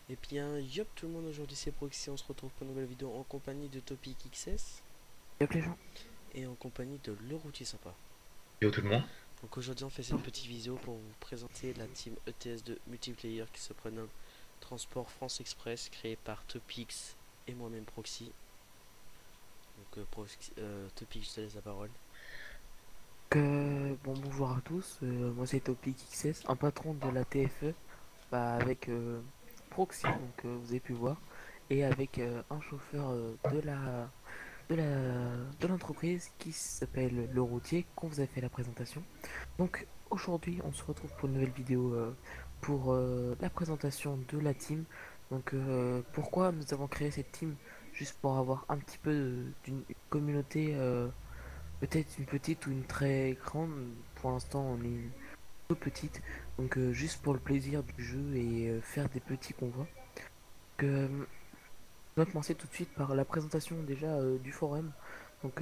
Et bien, yop tout le monde, aujourd'hui c'est Proxy, on se retrouve pour une nouvelle vidéo en compagnie de Topic XS Y'a que les gens. et en compagnie de Le Routier Sympa. Yo tout le monde. Donc aujourd'hui on fait cette petite vidéo pour vous présenter la team ETS de multiplayer qui se prénomme Transport France Express, créée par Topix et moi-même Proxy. Donc Topic, je te laisse la parole. Bonjour à tous, moi c'est Topic XS, un patron de la TFE, avec Proxy, vous avez pu voir, et avec un chauffeur de l'entreprise qui s'appelle Le Routier, qu'on vous a fait la présentation. Donc aujourd'hui on se retrouve pour une nouvelle vidéo pour la présentation de la team. Pourquoi nous avons créé cette team? Juste pour avoir un petit peu d'une communauté. Peut-être une petite ou une très grande. Pour l'instant, on est une toute petite. Juste pour le plaisir du jeu et faire des petits convois. On va commencer tout de suite par la présentation déjà du forum. Donc,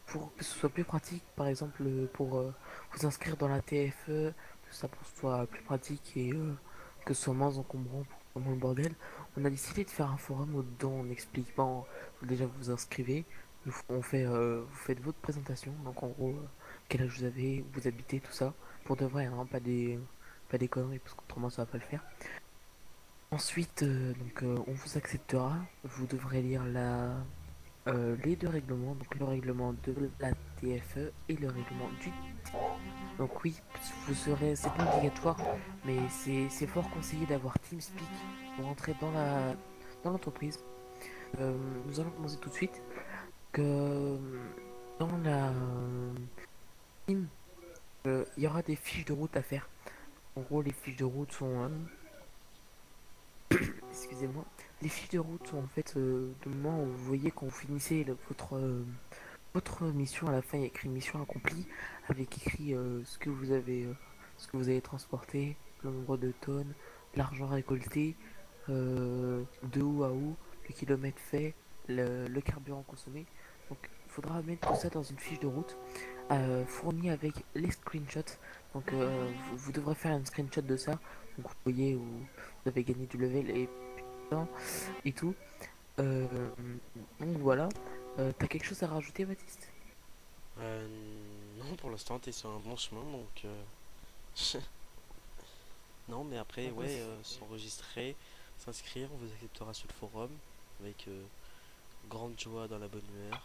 pour que ce soit plus pratique, par exemple, pour vous inscrire dans la TFE, que ça pour que ce soit plus pratique et que ce soit moins encombrant pour le bordel, on a décidé de faire un forum où-dedans on explique, bon, déjà vous vous inscrivez, vous faites votre présentation, donc en gros, quel âge vous avez, où vous habitez, tout ça, pour de vrai, hein, pas des conneries, parce qu'autrement ça va pas le faire. Ensuite, on vous acceptera. Vous devrez lire les deux règlements, donc le règlement de la TFE et le règlement du. Donc oui, c'est pas obligatoire, mais c'est fort conseillé d'avoir TeamSpeak pour entrer dans l'entreprise. Nous allons commencer tout de suite. Que dans la team, il y aura des fiches de route à faire. En gros, les fiches de route sont excusez-moi. Les fiches de route sont en fait le moment où vous voyez quand vous finissez votre mission, à la fin il y a écrit mission accomplie avec écrit ce que vous avez transporté, le nombre de tonnes, l'argent récolté, de où à où, le kilomètre fait, le carburant consommé. Donc il faudra mettre tout ça dans une fiche de route fournie avec les screenshots. Vous devrez faire un screenshot de ça. Donc vous voyez où vous avez gagné du level et putain et tout. Euh, donc voilà. T'as quelque chose à rajouter, Baptiste? Euh, non, pour l'instant t'es sur un bon chemin donc non, mais après, Donc, ouais, aussi, s'enregistrer, s'inscrire, on vous acceptera sur le forum avec grande joie dans la bonne humeur.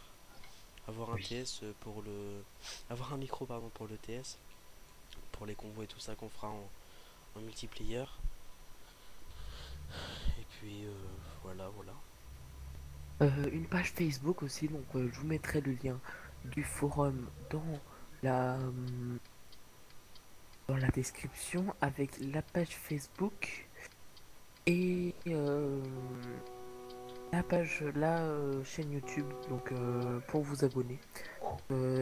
Avoir un Oui. TS pour le. Avoir un micro, pardon, pour le TS, pour les convois et tout ça qu'on fera en multiplayer. Et puis voilà, voilà. une page Facebook aussi, je vous mettrai le lien du forum la, hum, dans la description avec la page Facebook et la chaîne YouTube pour vous abonner.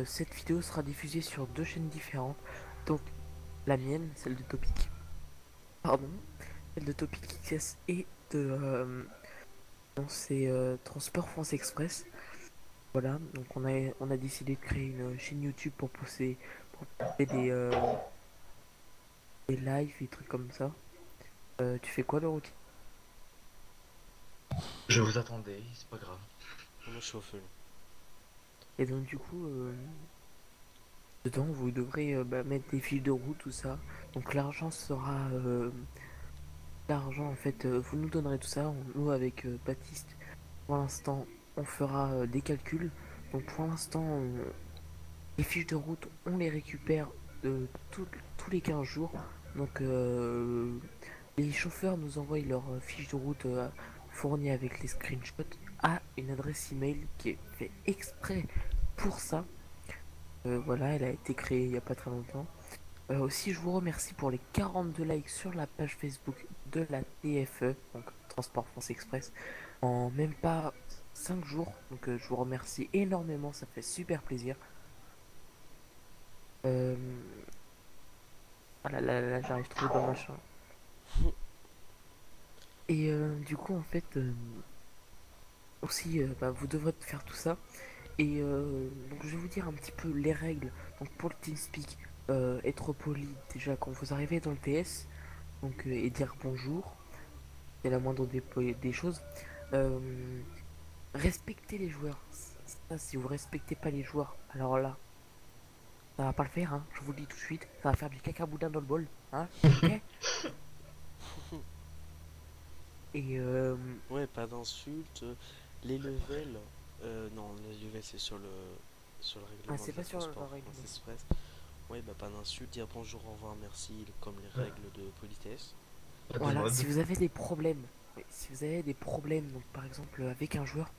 Cette vidéo sera diffusée sur deux chaînes différentes, donc la mienne, celle de Topic, pardon, celle de Topic XS et de non, c'est Transport France Express. Voilà, on a décidé de créer une chaîne YouTube pour poster des lives et trucs comme ça. Tu fais quoi le routine? Je vous attendais, c'est pas grave. Moi je suis au feu. Et donc du coup, dedans vous devrez mettre des fiches de route, tout ça. Donc l'argent sera l'argent en fait, vous nous donnerez tout ça. Nous avec Baptiste, pour l'instant, on fera des calculs. Donc pour l'instant, les fiches de route, on les récupère tous les 15 jours. Donc les chauffeurs nous envoient leurs fiches de route fournies avec les screenshots à une adresse email qui est fait exprès pour ça. Voilà, elle a été créée il n'y a pas très longtemps. Aussi, je vous remercie pour les 42 likes sur la page Facebook de la TFE, donc Transport France Express, en même pas 5 jours. Je vous remercie énormément, ça fait super plaisir. Euh, là, j'arrive trop dans le machin. Et du coup, en fait, aussi, vous devrez faire tout ça. Et je vais vous dire un petit peu les règles. Donc, pour le TeamSpeak, être poli, déjà, quand vous arrivez dans le TS, Donc, et dire bonjour, c'est la moindre des choses. Euh, Respectez les joueurs. Ça, si vous respectez pas les joueurs, alors là, ça va pas le faire, hein. Je vous le dis tout de suite. Ça va faire du caca boudin dans le bol, hein. Ok. Et Ouais, pas d'insultes. Les levels, non, les levels c'est sur le ah, règlement c'est de la pas sur la transport règle. France Express. Ouais, bah pas d'insultes, dire bonjour, au revoir, merci, comme les Ouais. règles de politesse. Pas de Voilà, mode. si vous avez des problèmes, oui, si vous avez des problèmes, donc par exemple avec un joueur,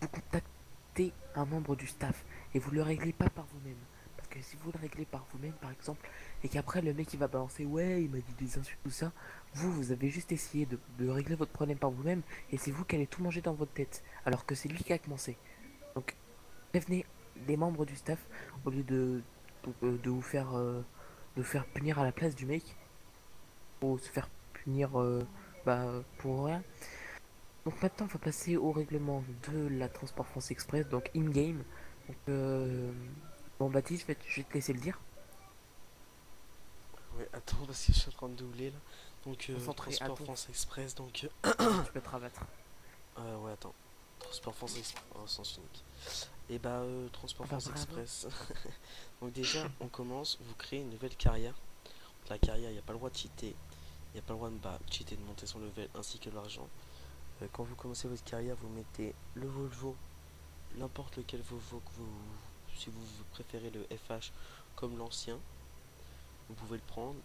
vous contactez un membre du staff et vous le réglez pas par vous-même. Parce que si vous le réglez par vous-même, par exemple, et qu'après le mec il va balancer ouais, il m'a dit des insultes, tout ça, vous avez juste essayé de régler votre problème par vous-même et c'est vous qui allez tout manger dans votre tête, alors que c'est lui qui a commencé. Donc prévenez des membres du staff au lieu de vous faire punir à la place du mec ou se faire punir pour rien. Donc maintenant, on va passer au règlement de la Transport France Express, donc in-game. Donc, bon, Baptiste, je vais te laisser le dire. Ouais, attends, parce que je suis en train de doubler là. Donc, Concentré à Transport ton. France Express, donc. Vas-y, tu peux te rabattre. Ouais, attends. Transport France Express, en sens unique. Et bah, Transport Bah, France bravo. Express. Donc, déjà, on commence, vous créez une nouvelle carrière. La carrière, il n'y a pas le droit de cheater. Il n'y a pas le droit de cheater, de monter son level ainsi que l'argent. Quand vous commencez votre carrière, vous mettez le Volvo, n'importe lequel Volvo que vous. Si vous préférez le FH comme l'ancien, vous pouvez le prendre.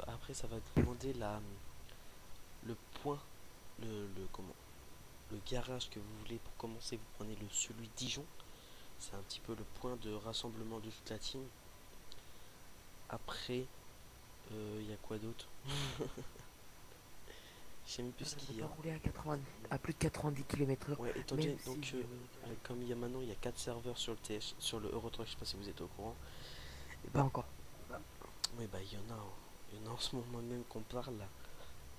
Après, ça va demander le point, comment, le garage que vous voulez pour commencer. Vous prenez celui de Dijon. C'est un petit peu le point de rassemblement de toute la team. Après, il y a quoi d'autre? Je sais même plus ce Ne qu'il y pas a. rouler à plus de 90 km/h, Ouais, étant même donné, si. donc, comme il y a maintenant, il y a 4 serveurs sur le TS, sur le Eurotruck, je sais pas si vous êtes au courant. Et Pas bah, encore. ouais, bah, il y en a en ce moment même qu'on parle là.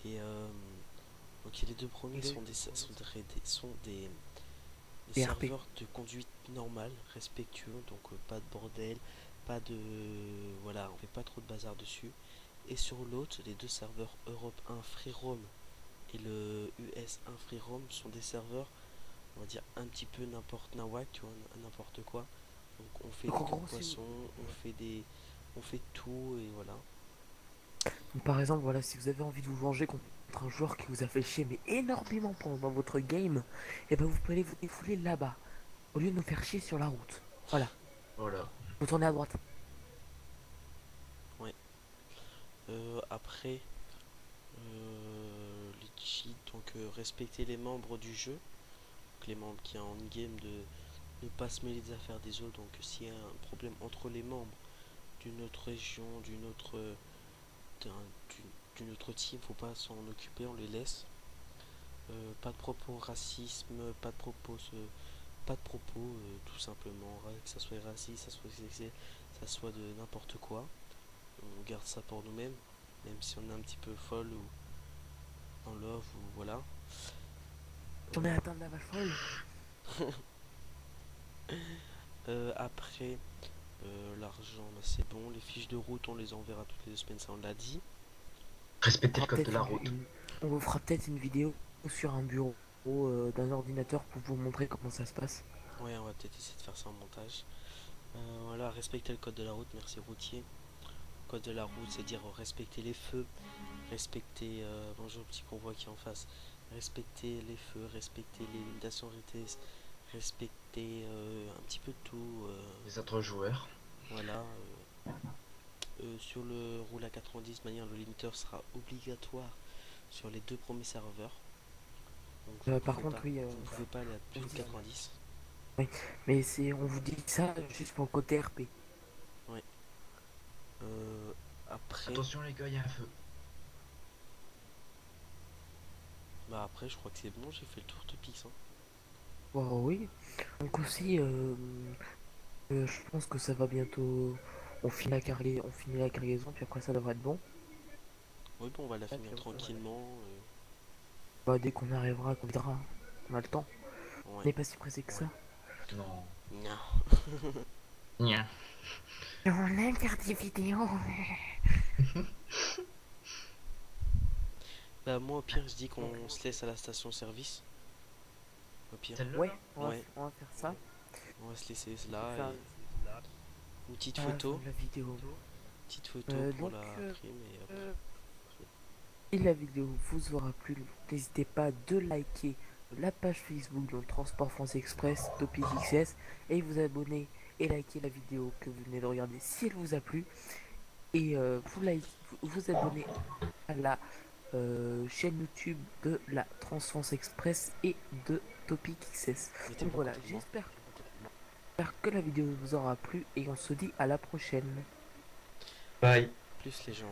Et donc, les deux premiers Et le- sont des les RP. serveurs de conduite normale, respectueux, donc pas de bordel, pas de. Voilà, on fait pas trop de bazar dessus. Et sur l'autre, les deux serveurs Europe 1 Free Roam et le US 1 Free Roam sont des serveurs, on va dire, un petit peu n'importe nawak, tu vois, n'importe quoi. Donc on fait Donc des en queues de gros, si vous. poisson, on fait tout et voilà. Donc, par exemple, voilà, si vous avez envie de vous venger contre un joueur qui vous a fait chier, mais énormément pendant votre game, et ben vous pouvez aller vous défouler là-bas, au lieu de nous faire chier sur la route. Voilà, Voilà. vous tournez à droite. Ouais. Après, les cheats, donc respecter les membres du jeu, donc les membres qui sont en game, de ne pas se mêler des affaires des autres. Donc s'il y a un problème entre les membres d'une autre région, d'une autre team, faut pas s'en occuper, on les laisse. Pas de propos racisme, pas de propos, tout simplement, que ça soit raciste, ça soit de n'importe quoi. On garde ça pour nous-mêmes, même si on est un petit peu folle ou en love ou voilà. J'en ai atteint de la vache folle. Après, l'argent, bah, c'est bon. Les fiches de route, on les enverra toutes les 2 semaines, ça on l'a dit. On Respectez fera le code de peut-être la route. on vous fera peut-être une vidéo sur un bureau d'un ordinateur pour vous montrer comment ça se passe. Ouais, on va peut-être essayer de faire ça en montage. Voilà, respecter le code de la route, merci routier. Code de la route, c'est dire respecter les feux, respecter, bonjour le petit convoi qui est en face, respecter les feux, respecter les limitations RTS, respecter un petit peu tout, Les autres joueurs. voilà. Sur le roule à 90 de manière, le limiteur sera obligatoire sur les deux premiers serveurs. Donc Par contre, oui, vous ne pouvez pas aller à on plus de vous dit- 90. oui, mais on vous dit ça juste pour le côté RP. Ouais. Après, Attention les gars, il y a un feu. bah après, je crois que c'est bon, j'ai fait le tour de Pix. Hein. Oh, oui. Donc aussi, je pense que ça va bientôt. On finit la cargaison, puis après ça devrait être bon. Oui, bon, on va la Et finir puis après, voilà. tranquillement. Bah, dès qu'on arrivera, qu'on verra, on a le temps. On Ouais. n'est pas si pressé que Ouais. ça. Non. Non. Nia. On aime faire des vidéos. Bah moi au pire je dis qu'on se laisse à la station service. Au pire, Celle-là Ouais, là Ouais. on va faire ça. on va se laisser On peut là faire et une petite à la fin photo. de la vidéo. Petite photo pour Donc, la prime et hop. si la vidéo vous aura plu, n'hésitez pas de liker la page Facebook de Transport France Express Topic XS et vous abonner et liker la vidéo que vous venez de regarder si elle vous a plu et vous abonner à la chaîne YouTube de la France Express et de Topic XS. Mettez Donc pas voilà, contre moi. j'espère que la vidéo vous aura plu et on se dit à la prochaine. Bye. Plus les gens